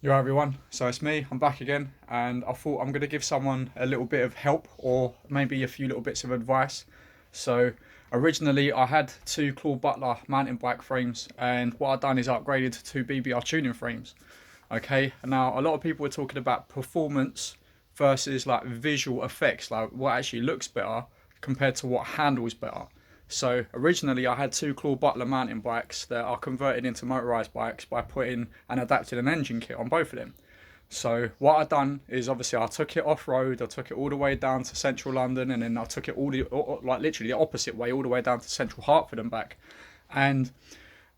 You're right, everyone. So it's me. I'm back again, and I thought I'm going to give someone a little bit of help, or maybe a few little bits of advice. So originally, I had two Claude Butler mountain bike frames, and what I've done is upgraded to two BBR tuning frames. Okay. Now a lot of people were talking about performance versus like visual effects, like what actually looks better compared to what handles better. So originally I had two Claude Butler mountain bikes that are converted into motorised bikes by putting and adapted an engine kit on both of them. So what I done is obviously I took it off road, I took it all the way down to central London, and then I took it all the like literally the opposite way all the way down to central Hertford and back. And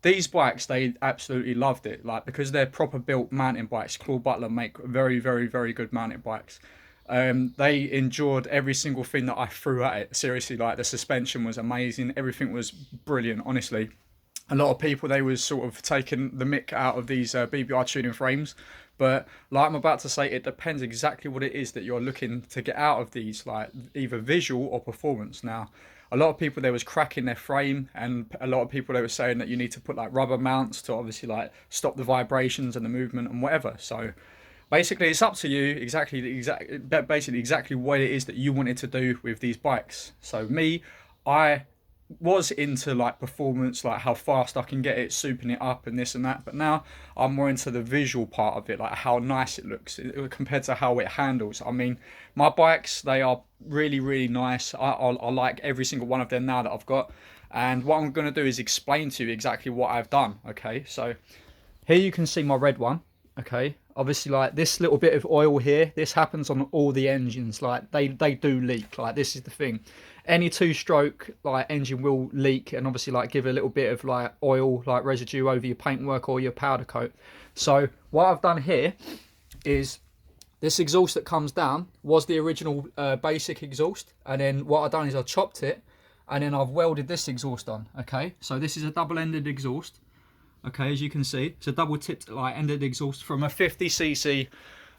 these bikes, they absolutely loved it, like because they're proper built mountain bikes. Claude Butler make very, very, very good mountain bikes. They endured every single thing that I threw at it. Seriously, like the suspension was amazing. Everything was brilliant, honestly. A lot of people, they was sort of taking the mick out of these BBR tuning frames, but like I'm about to say, it depends exactly what it is that you're looking to get out of these, like either visual or performance. Now a lot of people, there was cracking their frame, and a lot of people, they were saying that you need to put like rubber mounts to obviously like stop the vibrations and the movement and whatever. So basically it's up to you basically exactly what it is that you wanted to do with these bikes. So me, I was into like performance, like how fast I can get it, souping it up and this and that, but now I'm more into the visual part of it, like how nice it looks compared to how it handles. I mean, my bikes, they are really, really nice. I like every single one of them now that I've got, and what I'm going to do is explain to you exactly what I've done. Okay, so here you can see my red one. Okay, obviously like this little bit of oil here, this happens on all the engines. Like they do leak. Like this is the thing, any two stroke like engine will leak, and obviously like give a little bit of like oil like residue over your paintwork or your powder coat. So what I've done here is, this exhaust that comes down was the original basic exhaust, and then what I've done is I've chopped it, and then I've welded this exhaust on. Okay, so this is a double-ended exhaust. Okay, as you can see, it's a double tipped like ended exhaust from a 50cc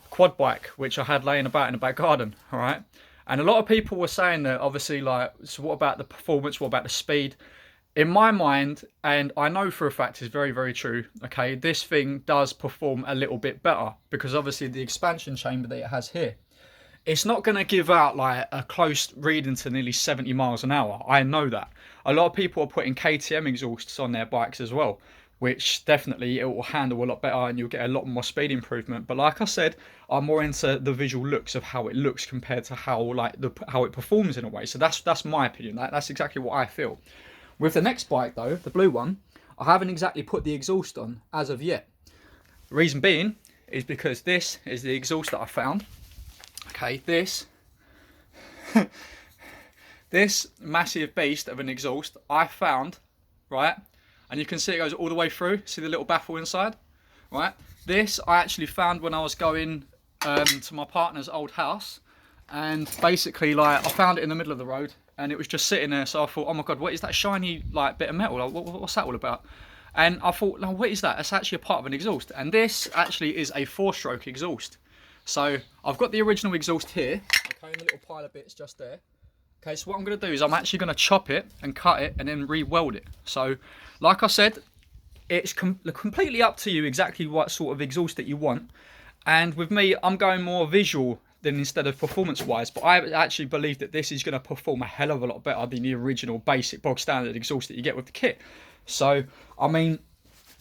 quad bike which I had laying about in the back garden. All right, and a lot of people were saying that obviously like, so what about the performance, what about the speed? In my mind, and I know for a fact it's very, very true, okay, this thing does perform a little bit better because obviously the expansion chamber that it has here, it's not going to give out like a close reading to nearly 70 miles an hour. I know that. A lot of people are putting KTM exhausts on their bikes as well, which definitely it will handle a lot better and you'll get a lot more speed improvement. But like I said, I'm more into the visual looks of how it looks compared to how like how it performs in a way. So that's my opinion. That's exactly what I feel. With the next bike though, the blue one, I haven't exactly put the exhaust on as of yet. The reason being is because this is the exhaust that I found. Okay, this massive beast of an exhaust I found, right? And you can see it goes all the way through. See the little baffle inside, right? This I actually found when I was going to my partner's old house, and basically like I found it in the middle of the road, and it was just sitting there. So I thought, oh my god, what is that shiny like bit of metal? Like, what's that all about? And I thought, no, what is that? It's actually a part of an exhaust, and this actually is a 4-stroke exhaust. So I've got the original exhaust here, okay, and the little pile of bits just there. Okay, so what I'm going to do is I'm actually going to chop it and cut it and then re-weld it. So, like I said, it's completely up to you exactly what sort of exhaust that you want. And with me, I'm going more visual than instead of performance-wise. But I actually believe that this is going to perform a hell of a lot better than the original basic bog standard exhaust that you get with the kit. So, I mean,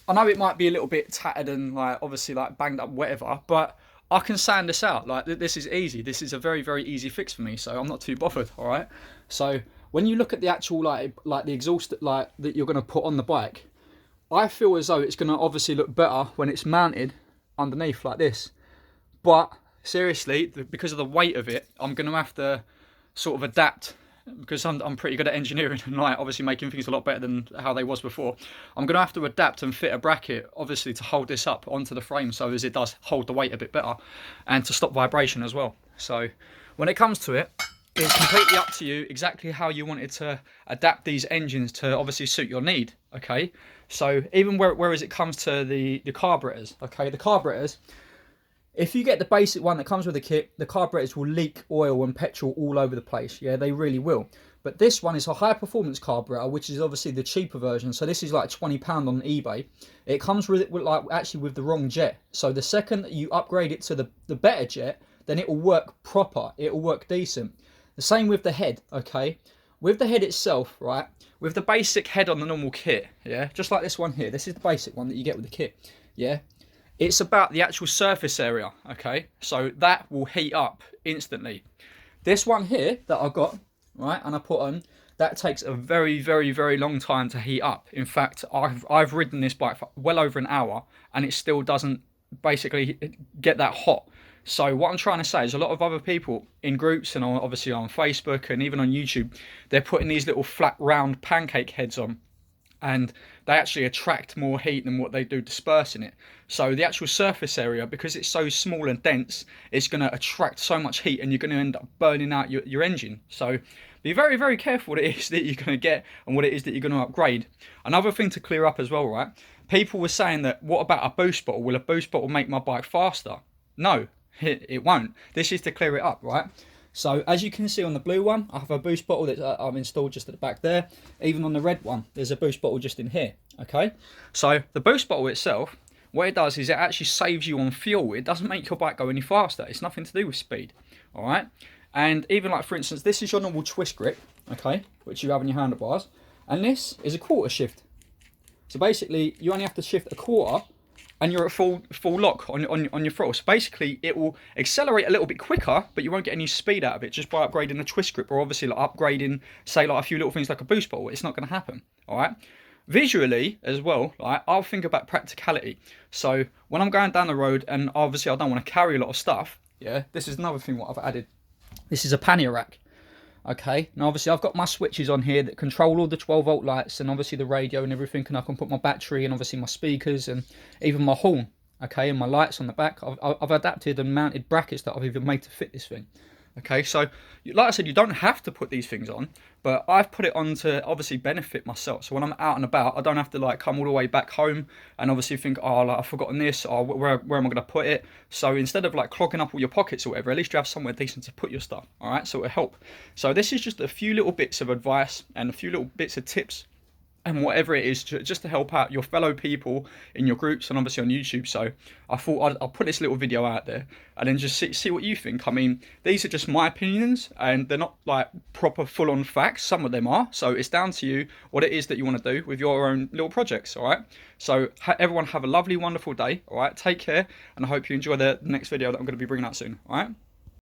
I know it might be a little bit tattered and like obviously like banged up, whatever, but I can sand this out. Like this is easy. This is a very, very easy fix for me, so I'm not too bothered. All right. So when you look at the actual like the exhaust like that you're going to put on the bike, I feel as though it's going to obviously look better when it's mounted underneath like this. But seriously, because of the weight of it, I'm going to have to sort of adapt, because I'm pretty good at engineering and like obviously making things a lot better than how they was before. I'm going to have to adapt and fit a bracket obviously to hold this up onto the frame so as it does hold the weight a bit better and to stop vibration as well. So when it comes to it, it's completely up to you exactly how you wanted to adapt these engines to obviously suit your need. Okay, so even whereas it comes to the carburetors, okay, the carburetors, if you get the basic one that comes with the kit, the carburetors will leak oil and petrol all over the place. Yeah, they really will. But this one is a high performance carburetor, which is obviously the cheaper version. So this is like £20 on eBay. It comes with like actually with the wrong jet. So the second that you upgrade it to the better jet, then it will work proper. It will work decent. The same with the head, okay? With the head itself, right? With the basic head on the normal kit, yeah? Just like this one here. This is the basic one that you get with the kit, yeah? It's about the actual surface area, okay? So that will heat up instantly. This one here that I got, right, and I put on, that takes a very, very, very long time to heat up. In fact, I've ridden this bike for well over an hour, and it still doesn't basically get that hot. So what I'm trying to say is a lot of other people in groups and obviously on Facebook and even on YouTube, they're putting these little flat round pancake heads on, and they actually attract more heat than what they do dispersing it. So the actual surface area, because it's so small and dense, it's going to attract so much heat, and you're going to end up burning out your engine. So be very, very careful what it is that you're going to get and what it is that you're going to upgrade. Another thing to clear up as well, right? People were saying that, what about a boost bottle? Will a boost bottle make my bike faster? No, it won't. This is to clear it up, right? So as you can see on the blue one, I have a boost bottle that I've installed just at the back there. Even on the red one, there's a boost bottle just in here, okay? So the boost bottle itself, what it does is it actually saves you on fuel. It doesn't make your bike go any faster. It's nothing to do with speed, all right? And even like, for instance, this is your normal twist grip, okay, which you have in your handlebars. And this is a quarter shift. So basically, you only have to shift a quarter, and you're at full lock on your throttle. So basically, it will accelerate a little bit quicker, but you won't get any speed out of it just by upgrading the twist grip, or obviously like upgrading, say, like a few little things like a boost bottle. It's not going to happen, all right? Visually as well, like, I'll think about practicality. So when I'm going down the road, and obviously I don't want to carry a lot of stuff, yeah, this is another thing what I've added. This is a pannier rack. Okay, now obviously I've got my switches on here that control all the 12-volt lights and obviously the radio and everything, and I can put my battery and obviously my speakers and even my horn, okay, and my lights on the back. I've adapted and mounted brackets that I've even made to fit this thing. Okay, so like I said, you don't have to put these things on, but I've put it on to obviously benefit myself. So when I'm out and about, I don't have to like come all the way back home and obviously think, oh, like, I've forgotten this, or where am I going to put it? So instead of like clogging up all your pockets or whatever, at least you have somewhere decent to put your stuff, all right? So it'll help. So this is just a few little bits of advice and a few little bits of tips and whatever it is, just to help out your fellow people in your groups and obviously on YouTube. So I thought I'll put this little video out there and then just see what you think. I mean, these are just my opinions and they're not like proper full-on facts. Some of them are. So it's down to you what it is that you want to do with your own little projects, all right? So everyone have a lovely, wonderful day, all right? Take care, and I hope you enjoy the next video that I'm going to be bringing out soon, all right?